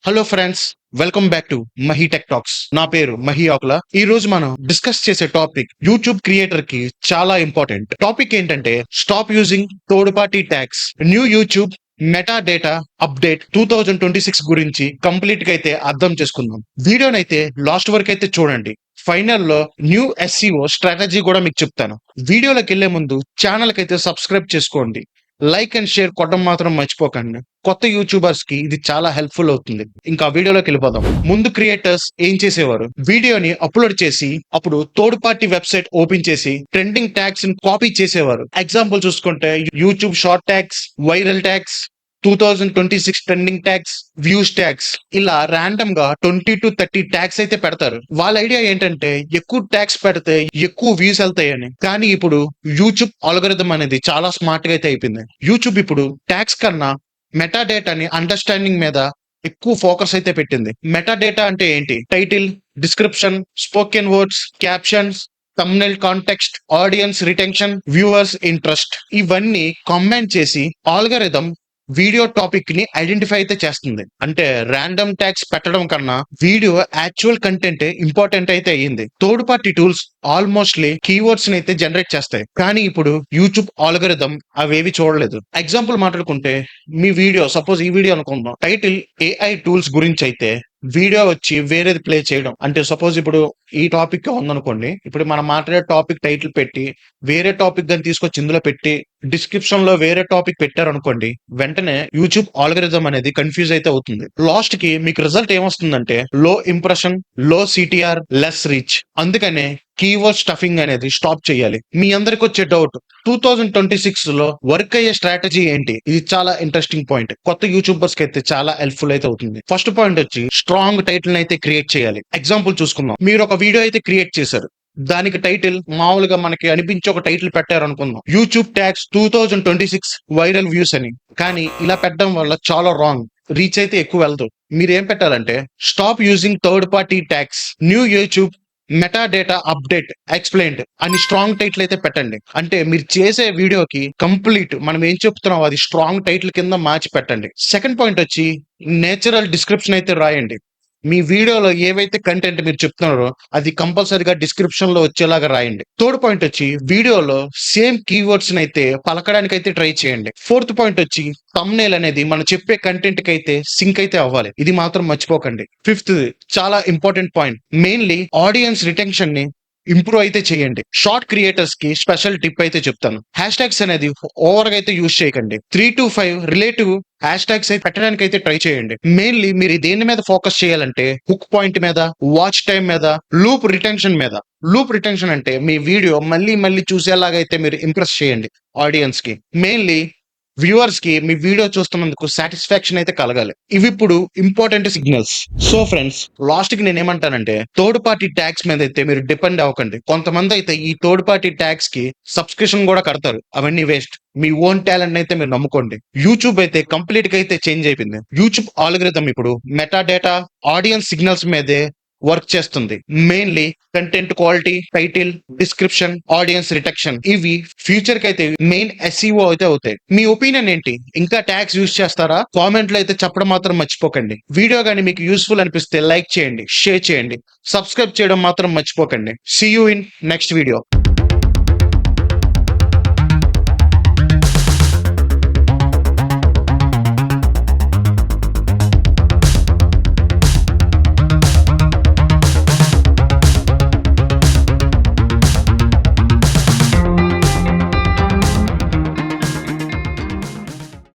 Hello friends, welcome back to Mahi tech talks. నా పేరు మహి ఆకుల. ఈ రోజు మనం డిస్కస్ చేసే టాపిక్ యూట్యూబ్ క్రియేటర్ కి చాలా ఇంపార్టెంట్ టాపిక్. ఏంటంటే stop using third party tags. New YouTube meta data update 2026 గురించి కంప్లీట్ గా అయితే అర్థం చేసుకుందాం. వీడియోనైతే లాస్ట్ వరకు అయితే చూడండి. ఫైనల్లో న్యూ ఎస్సీఓ స్ట్రాటజీ కూడా మీకు చెప్తాను. వీడియోలోకి వెళ్లే ముందు ఛానల్ కి అయితే సబ్స్క్రైబ్ చేసుకోండి. లైక్ అండ్ షేర్ కొట్టడం మాత్రం మర్చిపోకండి. కొత్త యూట్యూబర్స్ కి ఇది చాలా హెల్ప్ఫుల్ అవుతుంది. ఇంకా వీడియోలోకి వెళ్ళిపోదాం. ముందు క్రియేటర్స్ ఏం చేసేవారు? వీడియోని అప్లోడ్ చేసి అప్పుడు థర్డ్ పార్టీ వెబ్సైట్ ఓపెన్ చేసి ట్రెండింగ్ ట్యాగ్స్ ని కాపీ చేసేవారు. ఎగ్జాంపుల్ చూసుకుంటే YouTube short tags, viral tags, 2026 trending tags, views tags, ఇలా ర్యాండమ్ గా 20 to 30 ట్యాగ్స్ అయితే పెడతారు. వాళ్ళ ఐడియా ఏంటంటే ఎక్కువ ట్యాగ్స్ పెడితే ఎక్కువ వ్యూస్ వెళ్తాయని. కానీ ఇప్పుడు యూట్యూబ్ ఆల్గోరిథం అనేది చాలా స్మార్ట్ గా అయితే అయిపోయింది. యూట్యూబ్ ఇప్పుడు ట్యాగ్స్ కన్నా మెటా డేటాని అండర్స్టాండింగ్ మీద ఎక్కువ ఫోకస్ అయితే పెట్టింది. మెటా డేటా అంటే ఏంటి? Title, description, spoken words, captions, thumbnail context, audience retention, viewers interest, ఇవన్నీ కాంబైన్ చేసి ఆల్గోరిథం వీడియో టాపిక్ ని ఐడెంటిఫై అయితే చేస్తుంది. అంటే ర్యాండమ్ ట్యాగ్స్ పెట్టడం కన్నా వీడియో యాక్చువల్ కంటెంట్ ఇంపార్టెంట్ అయితే అయ్యింది. Third party tools almostly keywords ని అయితే జనరేట్ చేస్తాయి. కానీ ఇప్పుడు యూట్యూబ్ ఆల్గోరిథం అవేవి చూడలేదు. ఎగ్జాంపుల్ మాట్లాడుకుంటే మీ వీడియో, సపోజ్ ఈ వీడియో అనుకుందాం, టైటిల్ ఏఐ టూల్స్ గురించి అయితే వీడియో వచ్చి వేరేది ప్లే చేయడం. అంటే సపోజ్ ఇప్పుడు ఈ టాపిక్ ఉందనుకోండి, ఇప్పుడు మనం మాట్లాడే టాపిక్ టైటిల్ పెట్టి వేరే టాపిక్ దాన్ని తీసుకొచ్చి ఇందులో పెట్టి డిస్క్రిప్షన్ లో వేరే టాపిక్ పెట్టారు అనుకోండి, వెంటనే యూట్యూబ్ ఆల్గోరిథం అనేది కన్ఫ్యూజ్ అయితే అవుతుంది. లాస్ట్ కి మీకు రిజల్ట్ ఏమొస్తుందంటే లో ఇంప్రెషన్, లో సిటిఆర్, లెస్ రీచ్. అందుకనే కీవర్డ్ స్టఫింగ్ అనేది స్టాప్ చేయాలి. మీ అందరికి వచ్చే డౌట్, 2026 లో వర్క్ అయ్యే స్ట్రాటజీ ఏంటి? ఇది చాలా ఇంట్రెస్టింగ్ పాయింట్. కొత్త యూట్యూబర్స్ కి అయితే చాలా హెల్ప్ఫుల్ అయితే అవుతుంది. ఫస్ట్ పాయింట్ వచ్చి స్ట్రాంగ్ టైటిల్ అయితే క్రియేట్ చేయాలి. ఎగ్జాంపుల్ చూసుకుందాం. మీరు ఒక వీడియో అయితే క్రియేట్ చేశారు, దానికి టైటిల్ మామూలుగా మనకి అనిపించి ఒక టైటిల్ పెట్టారు అనుకుందాం, యూట్యూబ్ ట్యాగ్స్ 2026 వైరల్ వ్యూస్ అని. కానీ ఇలా పెట్టడం వల్ల చాలా రాంగ్, రీచ్ అయితే ఎక్కువ వెళ్తాం. మీరు ఏం పెట్టాలంటే stop using third party tags, new YouTube meta data update explained అని స్ట్రాంగ్ టైటిల్ అయితే పెట్టండి. అంటే మీరు చేసే వీడియోకి కంప్లీట్ మనం ఏం చెప్తున్నాం అది స్ట్రాంగ్ టైటిల్ కింద మార్చి పెట్టండి. సెకండ్ పాయింట్ వచ్చి నేచురల్ డిస్క్రిప్షన్ అయితే రాయండి. మీ వీడియోలో ఏవైతే కంటెంట్ మీరు చెప్తున్నారో అది కంపల్సరీగా డిస్క్రిప్షన్ లో వచ్చేలాగా రాయండి. థర్డ్ పాయింట్ వచ్చి వీడియోలో సేమ్ కీవర్డ్స్ అయితే పలకడానికి అయితే ట్రై చేయండి. ఫోర్త్ పాయింట్ వచ్చి thumbnail అనేది మనం చెప్పే కంటెంట్ కి అయితే సింక్ అయితే అవ్వాలి. ఇది మాత్రం మర్చిపోకండి. ఫిఫ్త్ చాలా important point, mainly audience retention ని ఇంప్రూవ్ అయితే చేయండి. షార్ట్ క్రియేటర్స్ కి స్పెషల్ టిప్ అయితే చెప్తాను. హ్యాష్ ట్యాగ్స్ అనేది ఓవర్ గా అయితే యూజ్ చేయకండి. 3 to 5 రిలేటివ్ హ్యాష్ ట్యాగ్స్ అయితే పెట్టడానికి అయితే ట్రై చేయండి. మెయిన్లీ మీరు దేని మీద ఫోకస్ చేయాలంటే హుక్ పాయింట్ మీద, వాచ్ టైం మీద, లూప్ రిటెన్షన్ మీద. లూప్ రిటెన్షన్ అంటే మీ వీడియో మళ్ళీ మళ్ళీ చూసేలాగా అయితే మీరు ఇంప్రెస్ చేయండి ఆడియన్స్ కి. మెయిన్లీ వ్యూవర్స్ కి మీ వీడియో చూస్తున్నందుకు సాటిస్ఫాక్షన్ అయితే కలగాలి. ఇవి ఇప్పుడు important signals. So friends, last కి నేను ఏమంటానంటే థర్డ్ పార్టీ ట్యాగ్స్ మీద అయితే మీరు డిపెండ్ అవ్వకండి. కొంతమంది అయితే ఈ థర్డ్ పార్టీ ట్యాగ్స్ కి సబ్స్క్రిప్షన్ కూడా కడతారు. అవన్నీ వేస్ట్. మీ ఓన్ టాలెంట్ అయితే మీరు నమ్ముకోండి. యూట్యూబ్ అయితే కంప్లీట్ గా అయితే చేంజ్ అయిపోయింది. యూట్యూబ్ ఆల్గోరిథం ఇప్పుడు మెటా డేటా, ఆడియన్స్ సిగ్నల్స్ మీదే వర్క్ చేస్తుంది. Mainly content quality, title, description, audience retention, ఇవి ఫ్యూచర్ కి అయితే మెయిన్ ఎస్ఈఓ అయితే అవుతాయి. మీ ఒపీనియన్ ఏంటి? ఇంకా ట్యాగ్స్ యూజ్ చేస్తారా? కామెంట్ లో అయితే చెప్పడం మాత్రం మర్చిపోకండి. వీడియో కానీ మీకు యూస్ఫుల్ అనిపిస్తే లైక్ చేయండి, షేర్ చేయండి, సబ్స్క్రైబ్ చేయడం మాత్రం మర్చిపోకండి. See you in next video.